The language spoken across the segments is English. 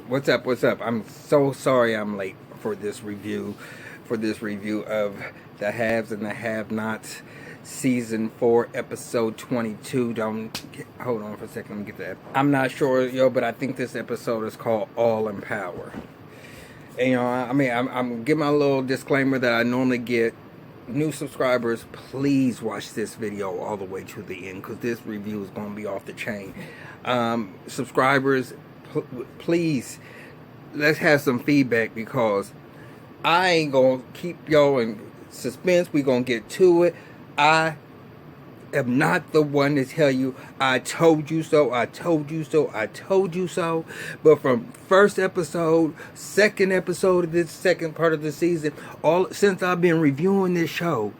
What's up? What's up? I'm so sorry I'm late for this review, of the Haves and the Have-Nots, season 4, episode 22. Hold on for a second. Let me get that. I'm not sure, but I think this episode is called All in Power. And I'm giving my little disclaimer that I normally get. New subscribers, please watch this video all the way to the end, because this review is going to be off the chain. Subscribers, please, let's have some feedback, because I ain't gonna keep y'all in suspense. We gonna get to it. I am not the one to tell you I told you so, I told you so, I told you so. But from first episode, second episode of this second part of the season, since I've been reviewing this show,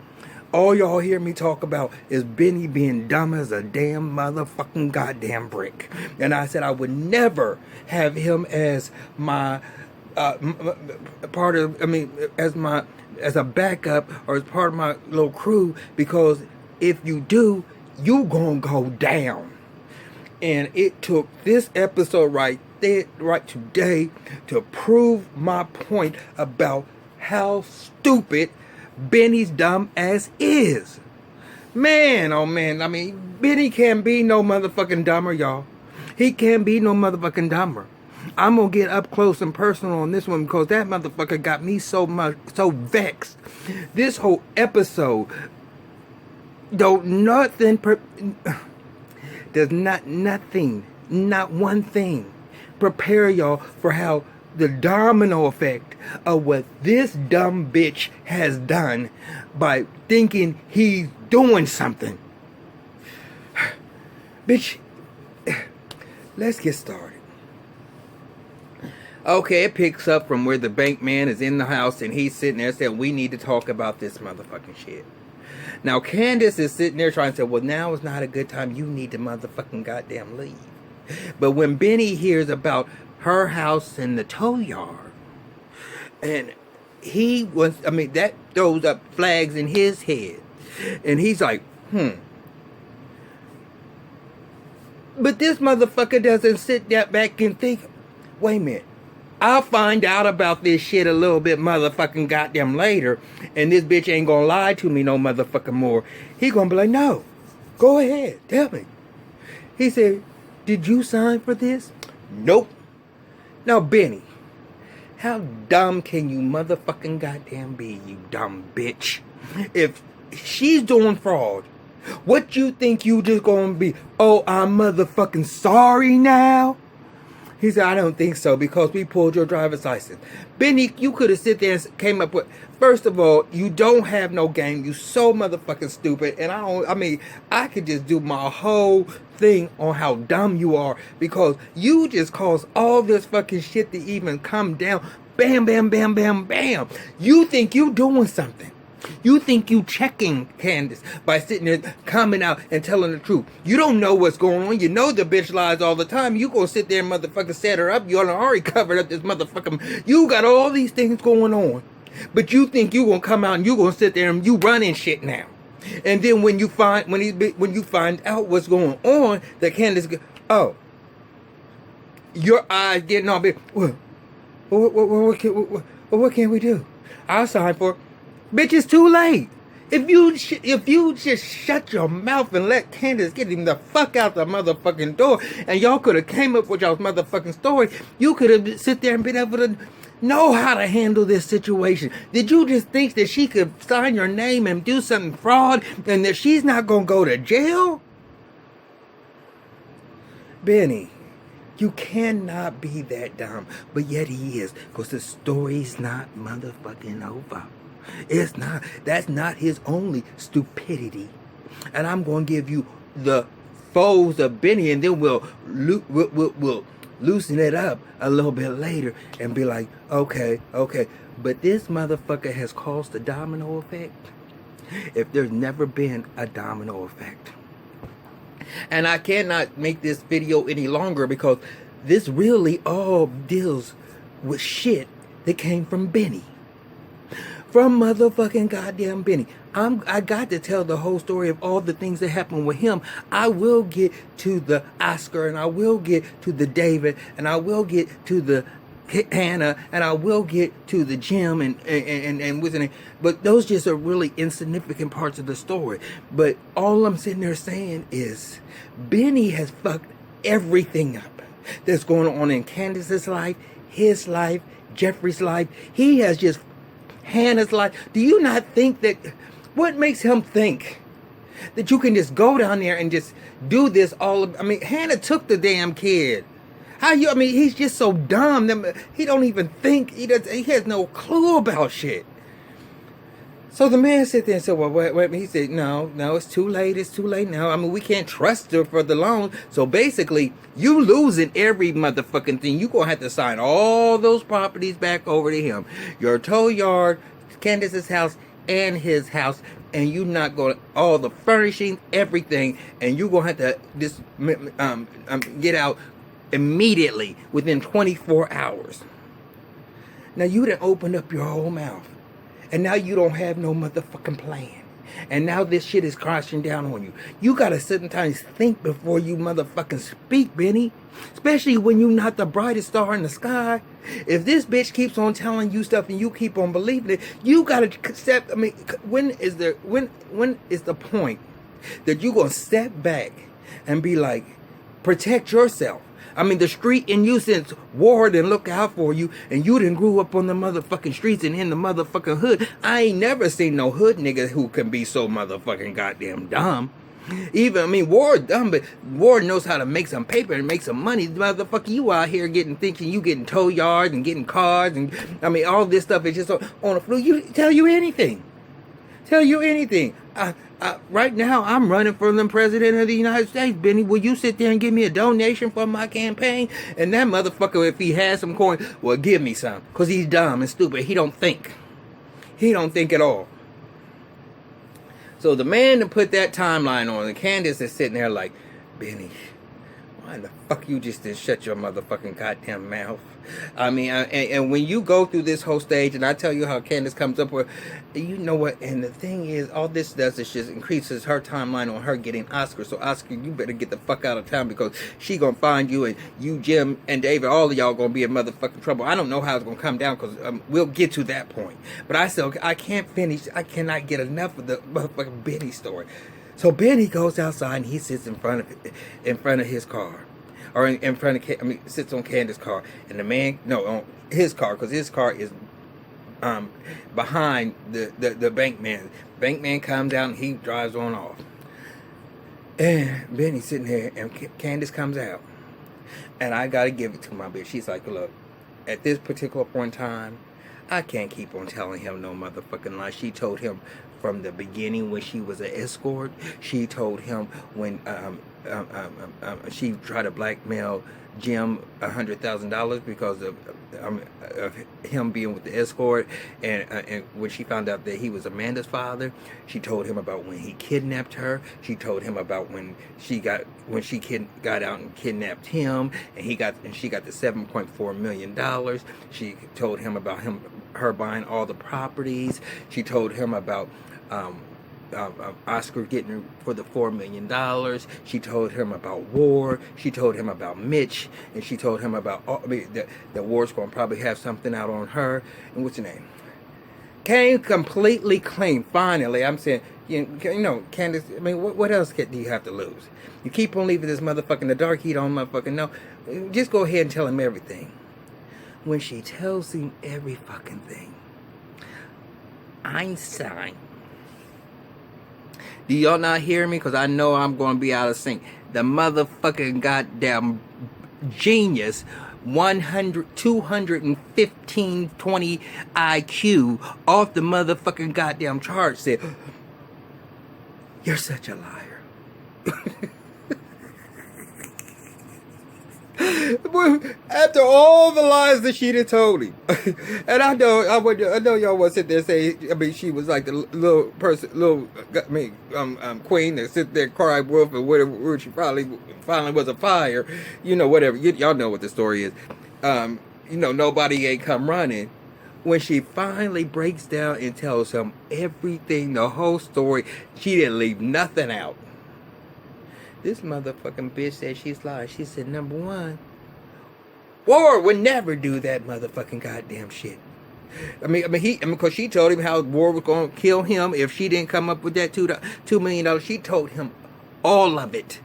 all y'all hear me talk about is Benny being dumb as a damn motherfucking goddamn brick. And I said I would never have him as my as a backup or as part of my little crew, because if you do, you gonna go down. And it took this episode right today to prove my point about how stupid Benny's dumb ass is. Man, oh man, Benny can't be no motherfucking dumber, y'all. He can't be no motherfucking dumber. I'm gonna get up close and personal on this one, because that motherfucker got me so vexed. This whole episode, not one thing prepare y'all for how the domino effect of what this dumb bitch has done by thinking he's doing something. Bitch, let's get started. Okay, it picks up from where the bank man is in the house, and he's sitting there saying, we need to talk about this motherfucking shit. Now, Candace is sitting there trying to say, well, now is not a good time. You need to motherfucking goddamn leave. But when Benny hears about her house and the tow yard, and that throws up flags in his head. And he's like, But this motherfucker doesn't sit back and think, wait a minute, I'll find out about this shit a little bit motherfucking goddamn later, and this bitch ain't gonna lie to me no motherfucking more. He gonna be like, no, go ahead, tell me. He said, did you sign for this? Nope. Now, Benny, how dumb can you motherfucking goddamn be, you dumb bitch? If she's doing fraud, what you think you just gonna be, oh, I'm motherfucking sorry now? He said, I don't think so, because we pulled your driver's license. Benny, you could have sit there and came up with, first of all, you don't have no game. You so motherfucking stupid. And I could just do my whole thing on how dumb you are, because you just caused all this fucking shit to even come down. Bam, bam, bam, bam, bam. You think you doing something. You think you checking Candace by sitting there coming out and telling the truth. You don't know what's going on. You know the bitch lies all the time. You gonna sit there and motherfucker set her up. You already covered up this motherfucker. You got all these things going on. But you think you gonna come out and you gonna sit there and you running shit now. And then when you find out what's going on, that Candace your eyes getting all big. What can we do? I'll sign for it. Bitch, it's too late. If you just shut your mouth and let Candace get him the fuck out the motherfucking door, and y'all could have came up with y'all's motherfucking story, you could have sit there and been able to know how to handle this situation. Did you just think that she could sign your name and do something fraud, and that she's not gonna go to jail? Benny, you cannot be that dumb, but yet he is, because the story's not motherfucking over. It's not. That's not his only stupidity. And I'm going to give you the foes of Benny, and then we'll loosen it up a little bit later and be like, okay. But this motherfucker has caused a domino effect if there's never been a domino effect. And I cannot make this video any longer, because this really all deals with shit that came from Benny. from motherfucking goddamn Benny. I got to tell the whole story of all the things that happened with him. I will get to the Oscar, and I will get to the David, and I will get to the Hannah, and I will get to the Jim and what's the name. But those just are really insignificant parts of the story. But all I'm sitting there saying is Benny has fucked everything up that's going on in Candace's life, his life, Jeffrey's life. He has just Hannah's life. Do you not think that, what makes him think that you can just go down there and just do this all? I mean, Hannah took the damn kid. How you, I mean, he's just so dumb. He don't even think, he has no clue about shit. So the man sat there and said, well, wait, he said, no, it's too late now. I mean, we can't trust her for the loan. So basically, you losing every motherfucking thing. You gonna have to sign all those properties back over to him. Your tow yard, Candace's house, and his house. And you not going to, all the furnishings, everything. And you gonna have to just get out immediately within 24 hours. Now you done opened up your whole mouth. And now you don't have no motherfucking plan. And now this shit is crashing down on you. You gotta sometimes think before you motherfucking speak, Benny. Especially when you not the brightest star in the sky. If this bitch keeps on telling you stuff and you keep on believing it, you gotta accept. I mean, when is the point that you gonna step back and be like, protect yourself? I mean, the street in you since ward and look out for you, and you done grew up on the motherfucking streets and in the motherfucking hood. I ain't never seen no hood nigga who can be so motherfucking goddamn dumb. Even, I mean, Ward dumb, but Ward knows how to make some paper and make some money. Motherfucker, you out here thinking you getting tow yards and getting cars, and I mean, all this stuff is just on the flu. Tell you anything. Right now, I'm running for the president of the United States, Benny. Will you sit there and give me a donation for my campaign? And that motherfucker, if he has some coin, well, give me some. Because he's dumb and stupid. He don't think. He don't think at all. So the man that put that timeline on, and Candace is sitting there like, Benny, why the fuck you just didn't shut your motherfucking goddamn mouth? I mean, and when you go through this whole stage, and I tell you how Candace comes up with, you know what, and the thing is, all this does is just increases her timeline on her getting Oscar. So Oscar, you better get the fuck out of town, because she gonna find you, and you, Jim, and David, all of y'all gonna be in motherfucking trouble. I don't know how it's gonna come down, because we'll get to that point. But I still, I cannot get enough of the motherfucking Benny story. So Benny goes outside and he sits in front of his car. Or in front of, sits on Candace's car, and the man, on his car, because his car is behind the bank man. Bank man comes down and he drives on off. And Benny's sitting there, and Candace comes out. And I gotta give it to my bitch. She's like, look, at this particular point in time, I can't keep on telling him no motherfucking lie. She told him from the beginning when she was an escort. She told him when she tried to blackmail Jim $100,000 because of him being with the escort, and when she found out that he was Amanda's father, she told him about when he kidnapped her. She told him about when she got out and kidnapped him, and she got the $7.4 million. She told him about her buying all the properties. She told him about Oscar getting for the $4 million. She told him about Ward. She told him about Mitch, and she told him about that Ward's going to probably have something out on her. And what's her name? Came completely clean. Finally, I'm saying, Candace. I mean, what else do you have to lose? You keep on leaving this motherfucker in the dark. He don't motherfucking know. Just go ahead and tell him everything. When she tells him every fucking thing, Einstein. Do y'all not hear me? Because I know I'm going to be out of sync. The motherfucking goddamn genius, 215, 20 IQ off the motherfucking goddamn chart said, you're such a liar. After all the lies that she done told him, and I know y'all want to sit there and say, she was like the little queen that sit there and cry wolf and whatever. She finally was a fire, whatever. Y'all know what the story is. Nobody ain't come running, when she finally breaks down and tells him everything, the whole story, she didn't leave nothing out. This motherfucking bitch said she's lying. She said, number one, Ward would never do that motherfucking goddamn shit. Because she told him how Ward was going to kill him if she didn't come up with that $2 million. She told him all of it.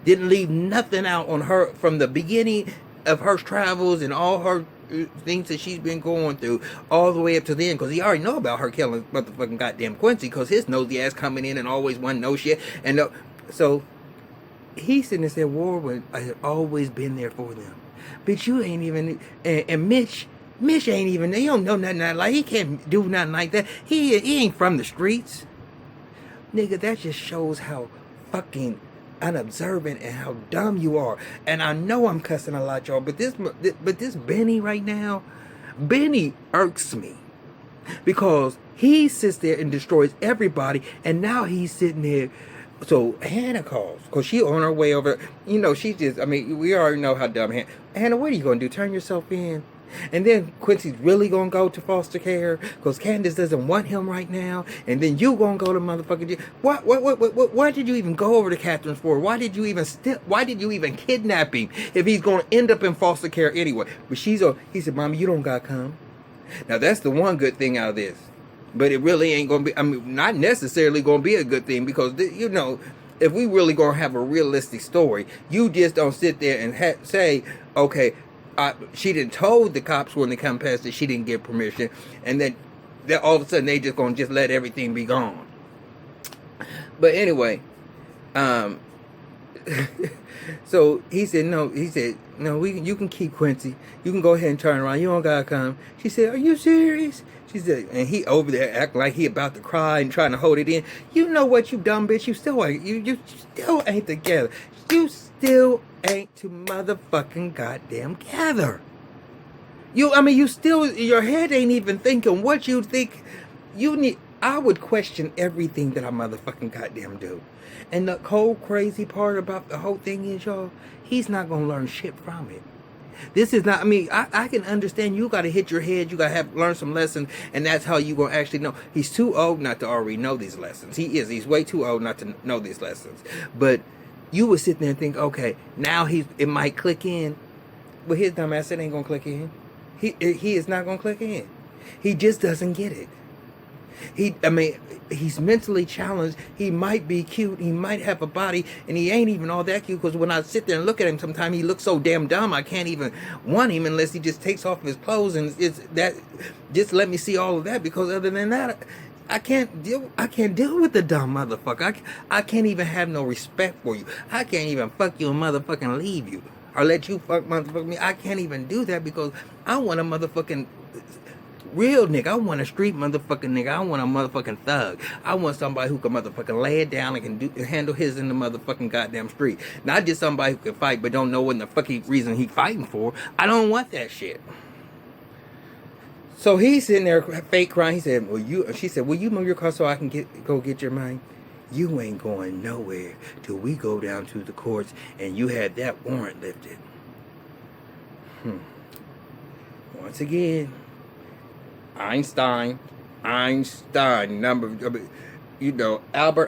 Didn't leave nothing out on her from the beginning of her travels and all her things that she's been going through all the way up to the end. Because he already know about her killing motherfucking goddamn Quincy, because his nosy ass coming in and always wanting to know shit. And so he sitting there said Ward had always been there for them. Bitch, you ain't even, and Mitch ain't even, he don't know nothing like, he can't do nothing like that. He ain't from the streets. Nigga, that just shows how fucking unobservant and how dumb you are. And I know I'm cussing a lot, y'all, but this Benny right now, Benny irks me. Because he sits there and destroys everybody, and now he's sitting there. So Hannah calls, because she on her way over. You know, she just, we already know how dumb Hannah, what are you going to do? Turn yourself in? And then Quincy's really going to go to foster care because Candace doesn't want him right now. And then you going to go to motherfucking jail. Why did you even go over to Catherine's for? Why did you even kidnap him if he's going to end up in foster care anyway? But he said, Mama, you don't got to come. Now, that's the one good thing out of this. But it really ain't going to be, not necessarily going to be a good thing because, you know, if we really going to have a realistic story, you just don't sit there and say, okay, she didn't told the cops when they come past that she didn't get permission, and then all of a sudden they just going to just let everything be gone. But anyway, so he said, no, you can keep Quincy. You can go ahead and turn around. You don't got to come. She said, are you serious? She said, and he over there acting like he about to cry and trying to hold it in. You know what, you dumb bitch? You still ain't together. You still ain't to motherfucking goddamn gather. You still, your head ain't even thinking what you think you need. I would question everything that I motherfucking goddamn do. And the whole crazy part about the whole thing is, y'all, he's not gonna learn shit from it. This is not, I can understand you got to hit your head, you got to learn some lessons, and that's how you going to actually know. He's too old not to already know these lessons. He's way too old not to know these lessons. But you would sit there and think, okay, now it might click in. But his dumb ass, it ain't going to click in. He is not going to click in. He just doesn't get it. He's mentally challenged. He might be cute. He might have a body, and he ain't even all that cute. Because when I sit there and look at him, sometimes he looks so damn dumb. I can't even want him unless he just takes off his clothes and just let me see all of that. Because other than that, I can't deal with the dumb motherfucker. I can't even have no respect for you. I can't even fuck you and motherfucking leave you or let you fuck motherfucking me. I can't even do that because I want a motherfucking real nigga. I want a street motherfucking nigga. I want a motherfucking thug. I want somebody who can motherfucking lay it down and can handle his in the motherfucking goddamn street. Not just somebody who can fight but don't know what the fucking reason he fighting for. I don't want that shit. So he's sitting there fake crying. He said, she said, will you move your car so I can go get your money? You ain't going nowhere till we go down to the courts and you had that warrant lifted. Once again, Einstein, Albert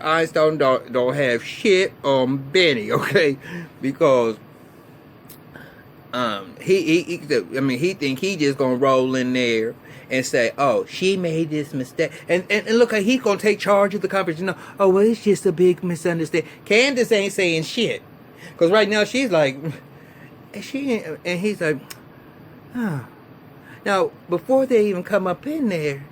Einstein don't have shit on Benny, okay? Because he think he just gonna roll in there and say, oh, she made this mistake, and look like he's gonna take charge of the conversation. Oh, well, it's just a big misunderstanding. Candace ain't saying shit, cause right now she's like, and he's like, oh. Now, before they even come up in there,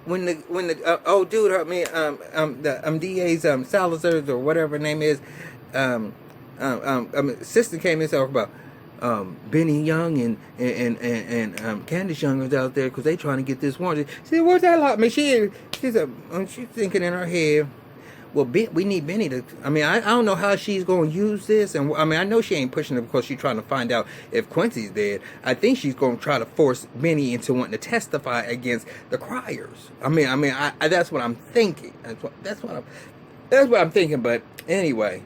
when the old dude, the DA's Salazar's or whatever her name is, sister came in and talked about Benny Young and Candace Young was out there because they trying to get this warrant. She said, "What's that like?" She's thinking in her head, well, we need Benny to. I don't know how she's going to use this, and I know she ain't pushing it because she's trying to find out if Quincy's dead. I think she's going to try to force Benny into wanting to testify against the criers. That's what I'm thinking. That's what I'm thinking. But anyway,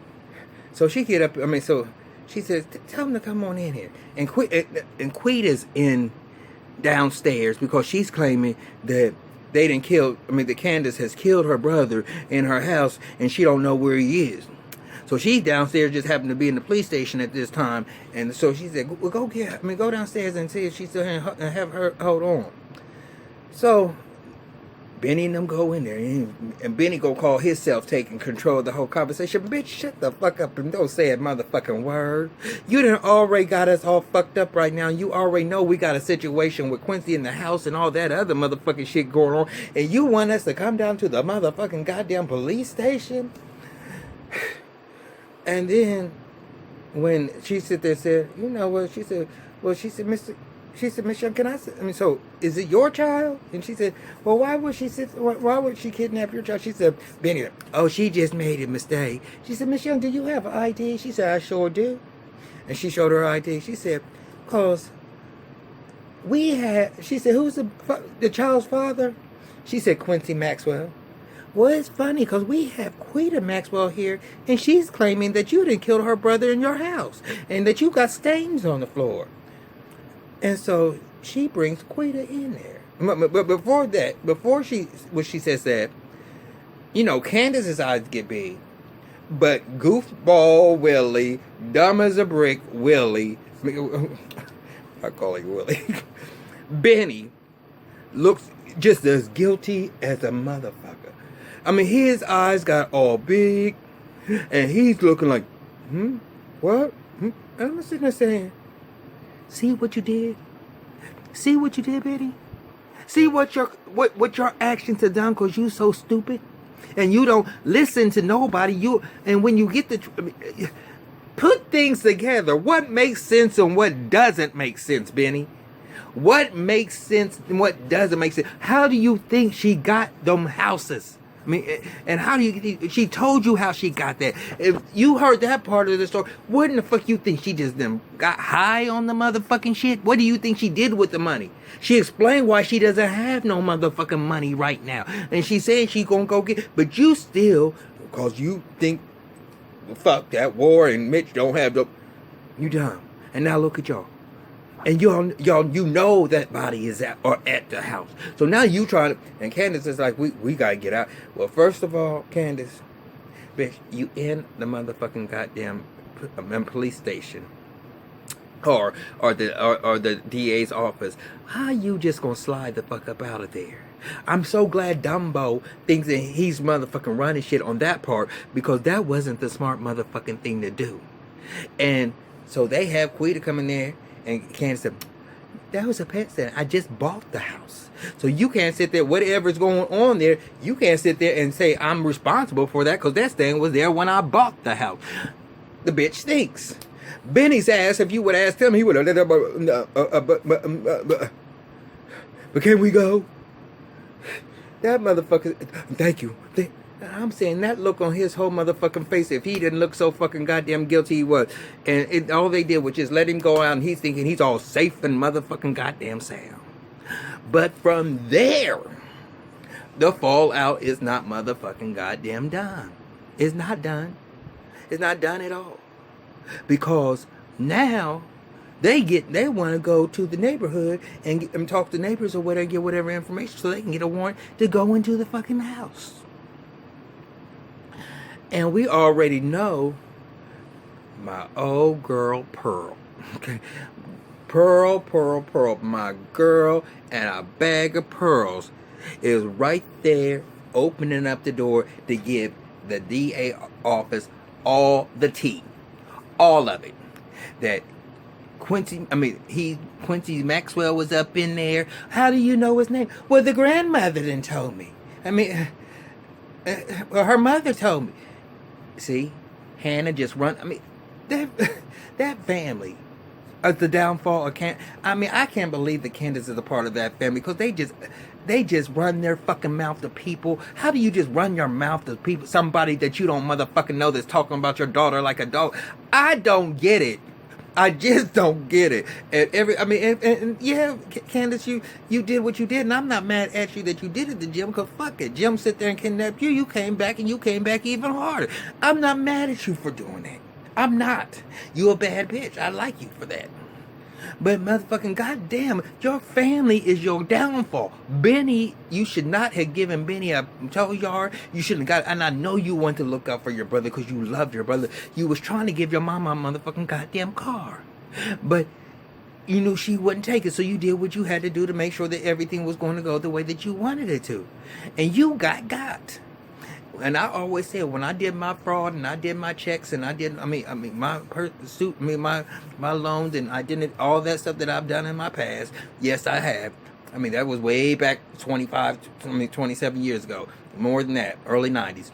so she get up. So she says, "Tell him to come on in here." And Queeta's in downstairs because she's claiming that they didn't kill, that Candace has killed her brother in her house and she don't know where he is. So she's downstairs, just happened to be in the police station at this time. And so she said, well, go downstairs and see if she's still here and have her hold on. So Benny and them go in there, and Benny go call himself taking control of the whole conversation. Bitch, shut the fuck up and don't say a motherfucking word. You done already got us all fucked up right now. You already know we got a situation with Quincy in the house and all that other motherfucking shit going on. And you want us to come down to the motherfucking goddamn police station? And then when she sit there and said, you know what, she said, Miss Young, can so is it your child? And she said, well, why would she kidnap your child? She said, Benny, oh, she just made a mistake. She said, Miss Young, do you have an ID? She said, I sure do. And she showed her ID. She said, cause she said, who's the child's father? She said, Quincy Maxwell. Well, it's funny because we have Quita Maxwell here, and she's claiming that you didn't kill her brother in your house, and that you got stains on the floor. And so she brings Quita in there. But before she says that, Candace's eyes get big. But goofball Willie, dumb as a brick Willie, I call him Willie, Benny looks just as guilty as a motherfucker. His eyes got all big, and he's looking like, what? And I'm sitting there saying, see what you did? See what you did, Betty? See what your actions have done because you so stupid? And you don't listen to nobody. And when you get put things together, what makes sense and what doesn't make sense, Benny? What makes sense and what doesn't make sense? How do you think she got them houses? And how do you? She told you how she got that. If you heard that part of the story, what in the fuck you think she just got high on the motherfucking shit? What do you think she did with the money? She explained why she doesn't have no motherfucking money right now, and she said she gonna go get. But you still, cause you think, fuck that war and Mitch don't have the. You dumb. And now look at y'all. And y'all, you know that body is at the house. So now you trying to, and Candace is like, we gotta get out. Well, first of all, Candace, bitch, you in the motherfucking goddamn police station, or the DA's office. How you just gonna slide the fuck up out of there? I'm so glad Dumbo thinks that he's motherfucking running shit on that part, because that wasn't the smart motherfucking thing to do. And so they have Quita come in there. And Candace said, that was a pet center. I just bought the house. So you can't sit there, whatever's going on there, you can't sit there and say, I'm responsible for that because that thing was there when I bought the house. The bitch stinks. Benny's ass, if you would ask him, he would have, but can we go? That motherfucker, thank you. I'm saying that look on his whole motherfucking face, if he didn't look so fucking goddamn guilty he was. And all they did was just let him go out, and he's thinking he's all safe and motherfucking goddamn sound. But from there, the fallout is not motherfucking goddamn done. It's not done. It's not done at all. Because now they want to go to the neighborhood and talk to neighbors or whatever, get whatever information so they can get a warrant to go into the fucking house. And we already know my old girl Pearl. Okay. Pearl, my girl, and a bag of pearls is right there opening up the door to give the DA office all the tea. All of it. That Quincy Maxwell was up in there. How do you know his name? Well, the grandmother done told me. Well, her mother told me. See, Hannah just run. That family is the downfall of I can't believe that Candace is a part of that family because they just run their fucking mouth to people. How do you just run your mouth to people? Somebody that you don't motherfucking know that's talking about your daughter like a dog. I don't get it. I just don't get it. And yeah, Candace, you did what you did, and I'm not mad at you that you did it to Jim, because fuck it. Jim sit there and kidnapped you. You came back, and you came back even harder. I'm not mad at you for doing that. I'm not. You a bad bitch. I like you for that. But motherfucking goddamn, your family is your downfall. Benny, you should not have given Benny a tow yard. You shouldn't have got. And I know you want to look out for your brother because you love your brother. You was trying to give your mama a motherfucking goddamn car, but you knew she wouldn't take it, so you did what you had to do to make sure that everything was going to go the way that you wanted it to, and you got. And I always said, when I did my fraud and I did my checks and I did, my pursuit, my loans, and I did all that stuff that I've done in my past. Yes, I have. That was way back 27 years ago, more than that, early 90s.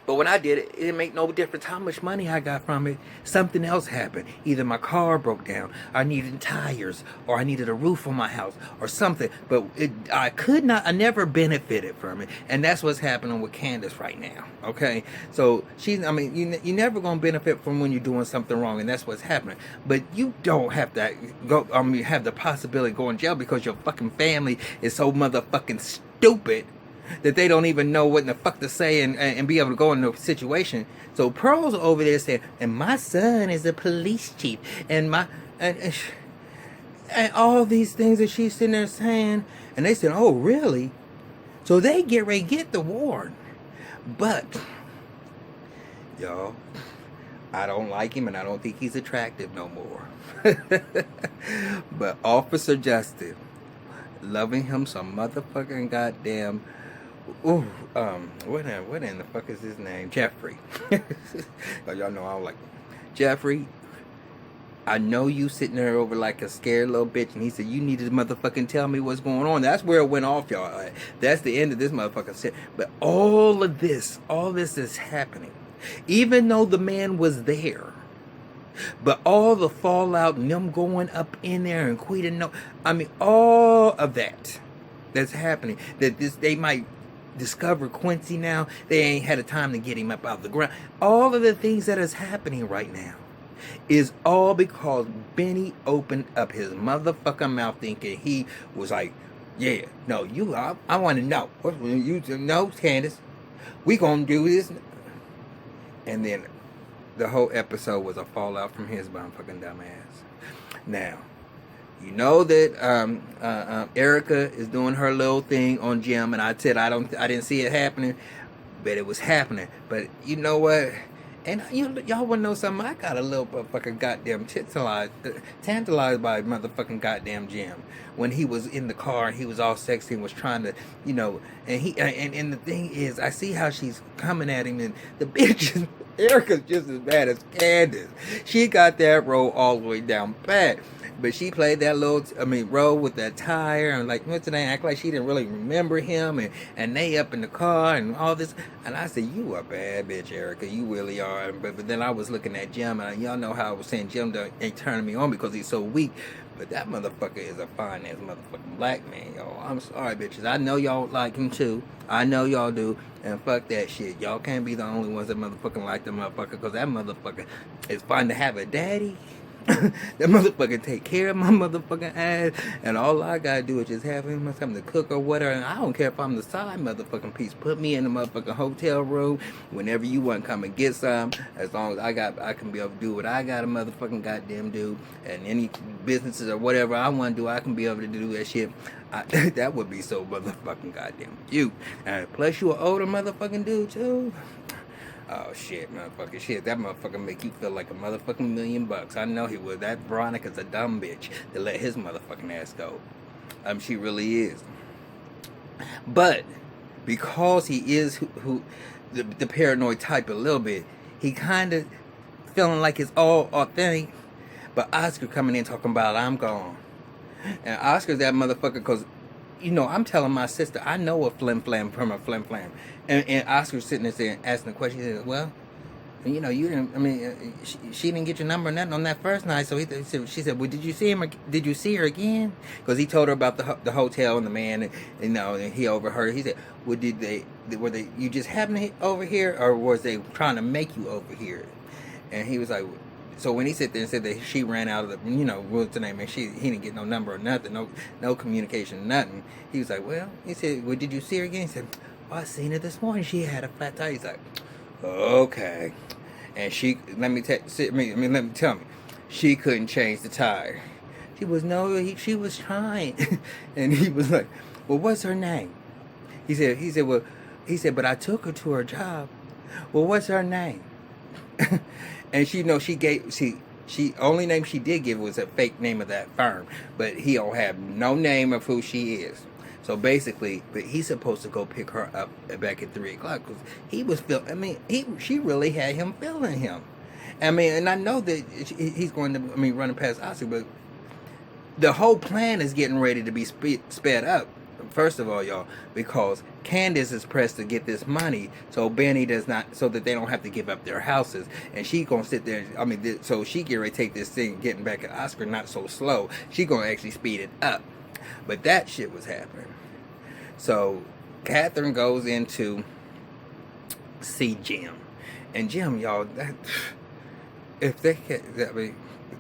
But when I did it, it didn't make no difference how much money I got from it. Something else happened. Either my car broke down, I needed tires, or I needed a roof on my house, or something. But I never benefited from it. And that's what's happening with Candace right now. Okay? So, you're never going to benefit from when you're doing something wrong, and that's what's happening. But you don't have to have the possibility of going to jail because your fucking family is so motherfucking stupid that they don't even know what in the fuck to say and be able to go in the situation. So Pearl's over there saying, and my son is a police chief, and all these things that she's sitting there saying, and they said, oh really? So they get ready to get the warrant. But y'all, I don't like him and I don't think he's attractive no more. But Officer Justin, loving him some motherfucking goddamn. Ooh, what in the fuck is his name? Jeffrey. Y'all know I don't like him. Jeffrey, I know you sitting there over like a scared little bitch, and he said, you need to motherfucking tell me what's going on. That's where it went off, y'all. That's the end of this motherfucking shit. But all this is happening. Even though the man was there. But all the fallout and them going up in there and quitting, all of that's happening. They might discover Quincy now. They ain't had a time to get him up out of the ground. All of the things that is happening right now is all because Benny opened up his motherfucking mouth thinking he was like, yeah, no, I want to know. You know, Candace, we gonna do this. And then the whole episode was a fallout from his motherfucking dumb ass. Now, you know that Erica is doing her little thing on Jim, and I said I didn't see it happening, but it was happening. But you know what? And y'all want to know something? I got a little motherfucking goddamn tantalized by motherfucking goddamn Jim when he was in the car and he was all sexy and was trying to, and the thing is, I see how she's coming at him, and the bitch Erica's just as bad as Candace. She got that role all the way down pat. But she played that role with that tire and like, what's the name? Act like she didn't really remember him and they up in the car and all this. And I said, you a bad bitch, Erica. You really are. But then I was looking at Jim, and y'all know how I was saying Jim ain't turning me on because he's so weak. But that motherfucker is a fine ass motherfucking black man, y'all. I'm sorry, bitches. I know y'all like him too. I know y'all do. And fuck that shit. Y'all can't be the only ones that motherfucking like the motherfucker, because that motherfucker is fine to have a daddy. That motherfucker take care of my motherfucking ass, and all I gotta do is just have him something to cook or whatever. And I don't care if I'm the side motherfucking piece. Put me in the motherfucking hotel room whenever you want to come and get some. As long as I can be able to do what I gotta motherfucking goddamn do, and any businesses or whatever I want to do, I can be able to do that shit. That would be so motherfucking goddamn cute. And plus you an older motherfucking dude too. Oh shit, motherfucking shit. That motherfucker make you feel like a motherfucking $1,000,000. I know he would. That Veronica's a dumb bitch to let his motherfucking ass go. She really is. But because he is the paranoid type a little bit, he kind of feeling like it's all authentic. But Oscar coming in talking about I'm gone, and Oscar's that motherfucker because, I'm telling my sister, I know a flim flam from a flim flam. And Oscar's sitting there saying, asking the question. He said, well, you didn't, she didn't get your number or nothing on that first night. So she said, well, did you see him? Did you see her again? Because he told her about the hotel and the man, and he overheard. He said, well, were they, you just happened to over here, or was they trying to make you over here? And he was like, so when he sat there and said that she ran out of the, what's the name, and he didn't get no number or nothing, no communication, nothing. He was like, well, he said, well, did you see her again? He said, I seen her this morning. She had a flat tire. He's like, okay. And let me tell me. she couldn't change the tire. She was she was trying, and he was like, "Well, what's her name?" He said, "But I took her to her job." Well, what's her name? And she only name she did give was a fake name of that firm, but he don't have no name of who she is. So basically, but he's supposed to go pick her up back at 3 o'clock because he was she really had him feeling him. I mean, and I know that he's going to, running past Oscar, but the whole plan is getting ready to be sped up. First of all, y'all, because Candace is pressed to get this money, so Benny does not, so that they don't have to give up their houses, and she gonna sit there. So she get ready to take this thing, getting back at Oscar, not so slow. She gonna actually speed it up, but that shit was happening. So Catherine goes in to see Jim, and Jim, y'all, if they can,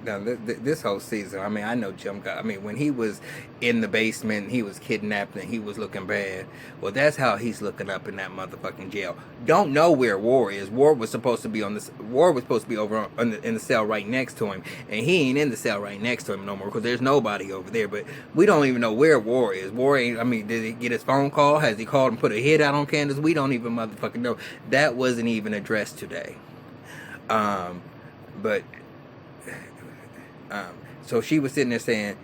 now this whole season, I know Jim got, when he was in the basement, he was kidnapped and he was looking bad. Well, that's how he's looking up in that motherfucking jail. Don't know where War is. War was supposed to be over in the cell right next to him, and he ain't in the cell right next to him no more because there's nobody over there. But we don't even know where War is. War ain't. Did he get his phone call? Has he called and put a hit out on Candace? We don't even motherfucking know. That wasn't even addressed today. But. So she was sitting there saying,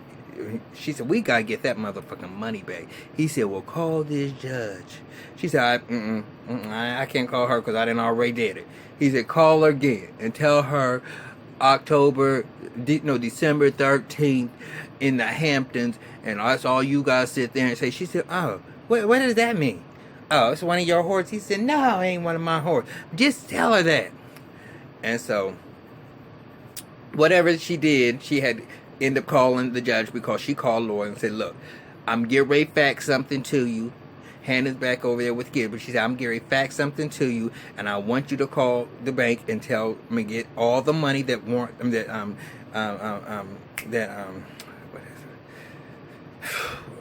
she said, "We gotta get that motherfucking money back." He said, "Well, call this judge." She said, I can't call her because I didn't already did it." He said, "Call her again and tell her December 13th in the Hamptons, and that's all you guys sit there and say." She said, "Oh, what does that mean?" "Oh, it's one of your whores." He said, "No, it ain't one of my whores. Just tell her that." And so whatever she did, she had end up calling the judge because she called Laura and said, "Look, I'm getting ready to fax something to you." Hannah's back over there with Gilbert. She said, "I'm getting ready to fax something to you, and I want you to call the bank and tell me get all the money that what is it?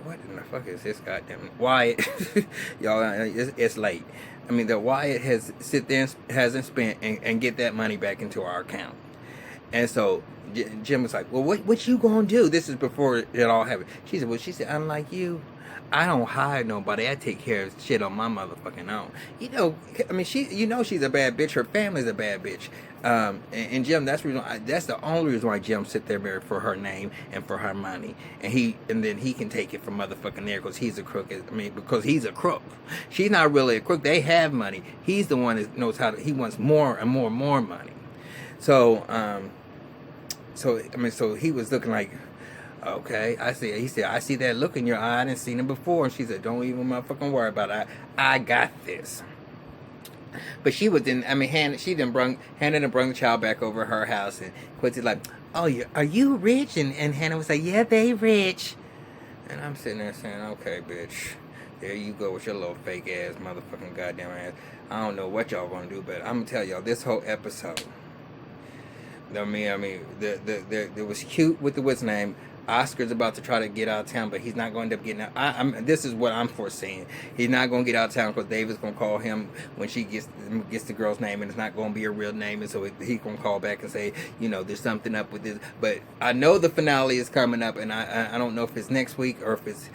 What in the fuck is this goddamn Wyatt?" Y'all, it's late. That Wyatt has sit there and hasn't spent and get that money back into our account. And so Jim was like, "Well, what you gonna do?" This is before it all happened. She said, "Unlike you, I don't hire nobody. I take care of shit on my motherfucking own." She's a bad bitch. Her family's a bad bitch. And Jim, that's the only reason why Jim sit there married for her name and for her money, and then he can take it from motherfucking there because he's a crook. Because he's a crook. She's not really a crook. They have money. He's the one that knows he wants more and more and more money. So he was looking like, "Okay, I see." He said, "I see that look in your eye. I didn't seen it before." And she said, "Don't even motherfucking worry about it. I got this." But she was Hannah done brung the child back over her house, and Quincy's like, "Oh, are you rich?" And Hannah was like, "Yeah, they rich." And I'm sitting there saying, "Okay, bitch, there you go with your little fake ass motherfucking goddamn ass. I don't know what y'all gonna do, but I'm gonna tell y'all this whole episode. It was cute with what's name. Oscar's about to try to get out of town, but he's not going to end up getting out. This is what I'm foreseeing. He's not going to get out of town because David's going to call him when she gets the girl's name, and it's not going to be a real name, and so he's going to call back and say, there's something up with this. But I know the finale is coming up, and I don't know if it's next week or if it's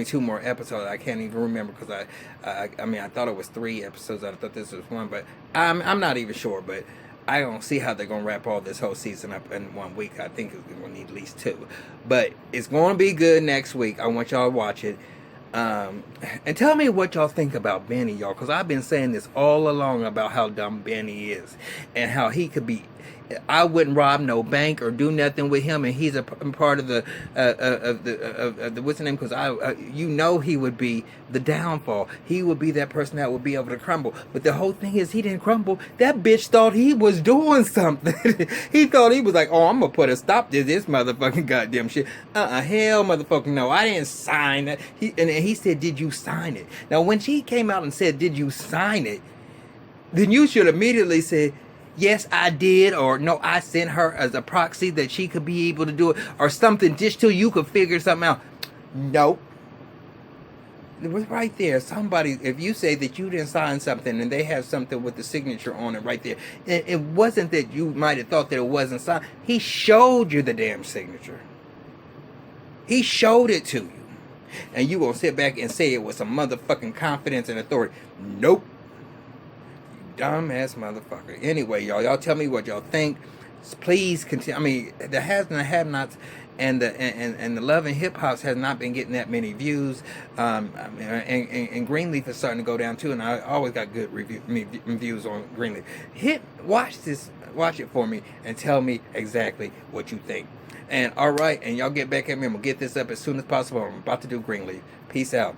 2 more episodes. I can't even remember because I thought it was 3 episodes. I thought this was 1, but I'm not even sure. But I don't see how they're going to wrap all this whole season up in 1 week. I think we're going to need at least 2. But it's going to be good next week. I want y'all to watch it. And tell me what y'all think about Benny, y'all. Because I've been saying this all along about how dumb Benny is. And how he could be... I wouldn't rob no bank or do nothing with him, and he's a part of the what's the name? Because he would be the downfall. He would be that person that would be able to crumble. But the whole thing is, he didn't crumble. That bitch thought he was doing something. He thought he was like, "Oh, I'm gonna put a stop to this motherfucking goddamn shit." Hell, motherfucking no, I didn't sign that. He said, "Did you sign it?" Now, when she came out and said, "Did you sign it?" then you should immediately say, "Yes, I did," or "No, I sent her as a proxy that she could be able to do it," or something, just till you could figure something out. Nope. It was right there. Somebody, if you say that you didn't sign something and they have something with the signature on it right there, it wasn't that you might have thought that it wasn't signed. He showed you the damn signature. He showed it to you. And you gonna sit back and say it with some motherfucking confidence and authority. Nope. Dumbass motherfucker. Anyway, y'all tell me what y'all think. Please continue. I mean, the has and the have-nots and the love and hip hops has not been getting that many views. And Greenleaf is starting to go down too. And I always got good reviews on Greenleaf. Watch it for me and tell me exactly what you think. And all right, and y'all get back at me. I'm gonna get this up as soon as possible. I'm about to do Greenleaf. Peace out.